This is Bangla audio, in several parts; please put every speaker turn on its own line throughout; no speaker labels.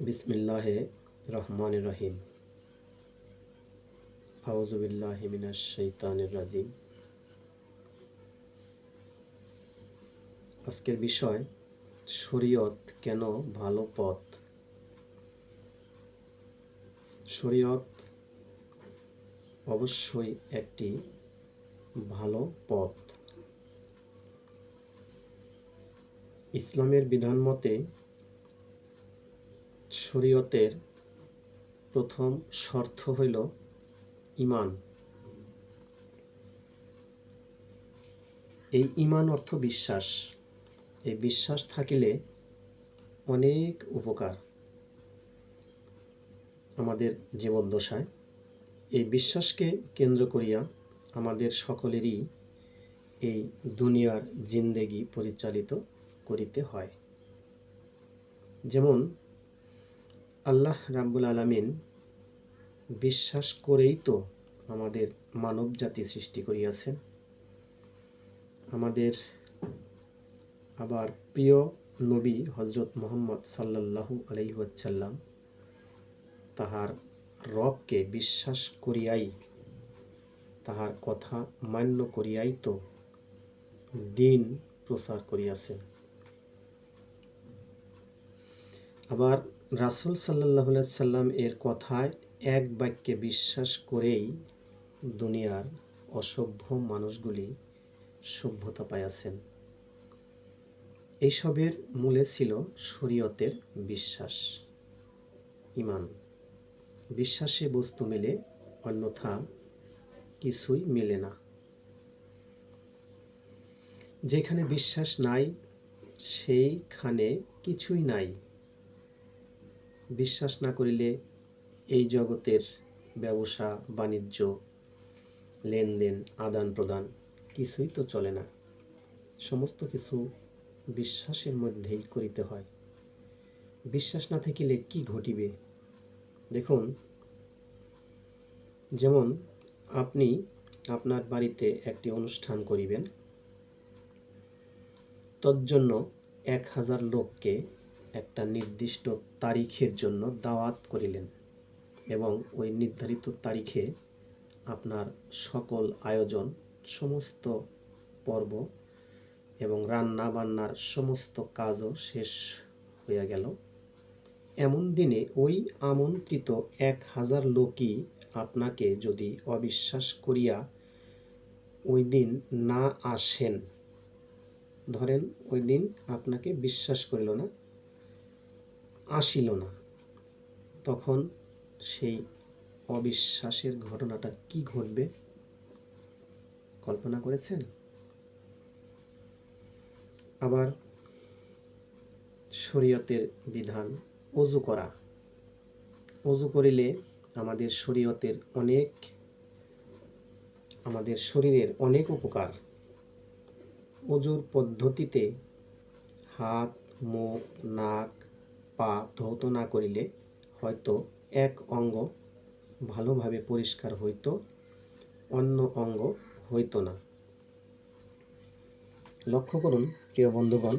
বিসমিল্লাহে রহমানির রহিম। আউযু বিল্লাহি মিনাশ শাইতানির রাজিম। আজকের বিষয়, শরীয়ত কেন ভালো পথ। শরীয়ত অবশ্যই একটি ভালো পথ। ইসলামের বিধান মতে শরীয়তের প্রথম শর্ত হইল ঈমান। এই ঈমান অর্থ বিশ্বাস। এই বিশ্বাস থাকিলে অনেক উপকার আমাদের জীবদ্দশায়। এই বিশ্বাসকে কেন্দ্র করিয়া আমাদের সকলেরই এই দুনিয়ার জিন্দেগি পরিচালিত করিতে হয়। যেমন আল্লাহ রাব্বুল আলামিন বিশ্বাস করেই তো আমাদের মানব জাতি সৃষ্টি করিয়াছেন। আমাদের আবার প্রিয় নবী হযরত মুহাম্মদ সাল্লাল্লাহু আলাইহি ওয়াসাল্লাম তাহার রবকে বিশ্বাস করিয়াই, তাহার কথা মান্য করিয়াই তো দিন প্রচার করিয়াছেন। আবার রাসূল সাল্লাল্লাহু আলাইহি ওয়াসাল্লাম এর কথায় এক বাক্যে বিশ্বাস করেই দুনিয়ার অসভ্য মানুষগুলি সভ্যতা পাইয়াছেন। এইসবের মূলে ছিল শরীয়তের বিশ্বাস, ঈমান। বিশ্বাসে বস্তু মেলে, অন্যথা কিছুই মেলে না। যেখানে বিশ্বাস নাই সেইখানে কিছুই নাই। বিশ্বাস না করিলে এই জগতের ব্যবসা বাণিজ্য, লেনদেন, আদান প্রদান কিছুই তো চলে না। সমস্ত কিছু বিশ্বাসের মধ্যেই করিতে হয়। বিশ্বাস না থাকিলে কি ঘটিবে? দেখুন, যেমন আপনি আপনার বাড়িতে একটি অনুষ্ঠান করিবেন, তজ্জন্য 1000 লোককে একটা নির্দিষ্ট তারিখের জন্য দাওয়াত করিলেন এবং ওই নির্ধারিত তারিখে আপনার সকল আয়োজন, সমস্ত পর্ব এবং রান্না বান্নার সমস্ত কাজও শেষ হইয়া গেল। এমন দিনে ওই আমন্ত্রিত 1000 লোকই আপনাকে যদি অবিশ্বাস করিয়া ওই দিন না আসেন, ধরেন ওই দিন আপনাকে বিশ্বাস করিল না, আসিল না, তখন সেই অবিশ্বাসের ঘটনাটা কি ঘটবে কল্পনা করেছেন? আবার শরীয়তের বিধান, ওযু করা। ওযু করিলে আমাদের শরীরের অনেক উপকার। ওযুর পদ্ধতিতে হাত, মুখ, নাক, পা ধৌত না করিলে হয়তো এক অঙ্গ ভালোভাবে পরিষ্কার হইত, অন্য অঙ্গ হইত না। লক্ষ্য করুন প্রিয় বন্ধুগণ,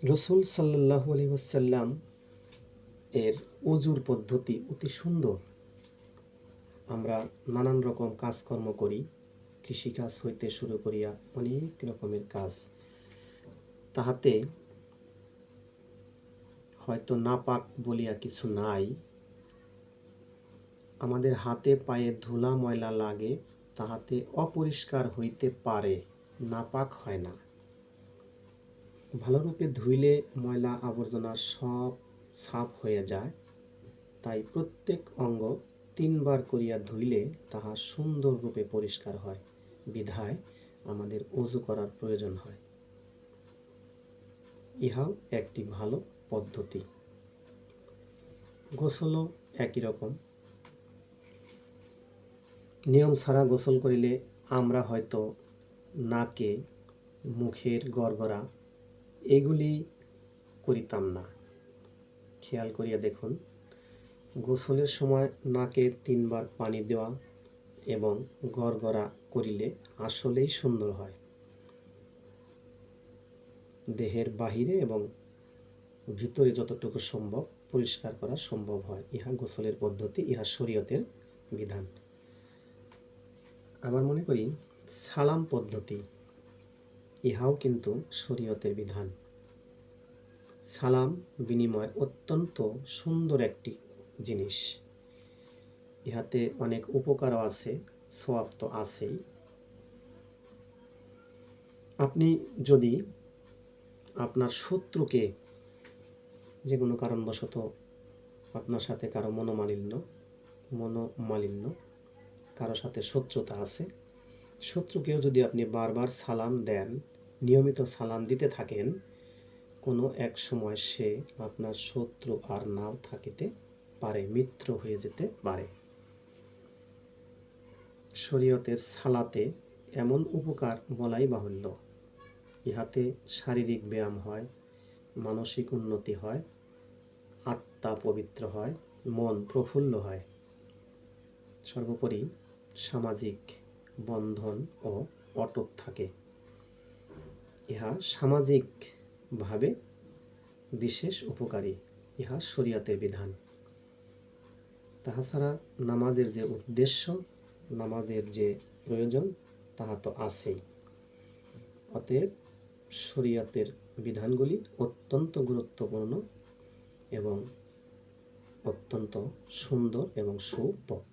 রাসূল সাল্লাল্লাহু আলাইহি ওয়াসাল্লাম এর ওযুর পদ্ধতি অতি সুন্দর। আমরা নানান রকম কাজকর্ম করি, কৃষিকাজ হইতে শুরু করিয়া অনেক রকমের কাজ, তাহাতে হয়তো নাপাক বলিয়া কিছু নাই। আমাদের হাতে পায়ে ধুলা ময়লা লাগে, তাহাতে অপরিষ্কার হইতে পারে, নাপাক হয় না। ভালোরূপে ধুইলে ময়লা আবর্জনা সব সাফ হয়ে যায়। তাই প্রত্যেক অঙ্গ 3 বার করিয়া ধুইলে তাহা সুন্দর রূপে পরিষ্কার হয়, বিধায় আমাদের ওযু করার প্রয়োজন হয়। ইহাও একটি ভালো পদ্ধতি। গোসলও একই রকম। নিয়ম ছাড়া গোসল করিলে আমরা হয়তো নাকে, মুখের গড়গড়া এগুলি করিতাম না। খেয়াল করিয়া দেখুন, গোসলের সময় নাকে 3 বার পানি দেওয়া এবং গড়গড়া করিলে আসলেই সুন্দর হয়। দেহের বাহিরে এবং ভিতরে যতটুকু সম্ভব পরিষ্কার করা সম্ভব হয়। ইহা গোসলের পদ্ধতি, ইহা শরীয়তের বিধান। আমার মনে করি সালাম পদ্ধতি, ইহাও কিন্তু শরীয়তের বিধান। সালাম বিনিময় অত্যন্ত সুন্দর একটি জিনিস। ইহাতে অনেক উপকারও আছে, সওয়াব তো আছেই। আপনি যদি আপনার শত্রুকে, যে কোনো কারণবশত আপনার সাথে কারো মনোমালিন্য, কারো সাথে শত্রুতা আছে, শত্রুকেও যদি আপনি বারবার সালাম দেন, নিয়মিত সালাম দিতে থাকেন, কোনো এক সময় সে আপনার শত্রু আর নাও থাকিতে পারে, মিত্র হয়ে যেতে পারে। শরীয়তের সালাতে এমন উপকার বলাই বাহুল্য। ইহাতে শারীরিক ব্যায়াম হয়, মানসিক উন্নতি হয়, আত্মা পবিত্র হয়, মন প্রফুল্ল হয়। সর্বোপরি সামাজিক বন্ধন ও অটুট থাকে। ইহা সামাজিকভাবে বিশেষ উপকারী। ইহা শরীয়তের বিধান। তাহা ছাড়া নামাজের যে উদ্দেশ্য, নামাজের যে প্রয়োজন, তাহা তো আছেই। অতএব শরীয়তের বিধানগুলি অত্যন্ত গুরুত্বপূর্ণ এবং অত্যন্ত সুন্দর এবং সুপথ।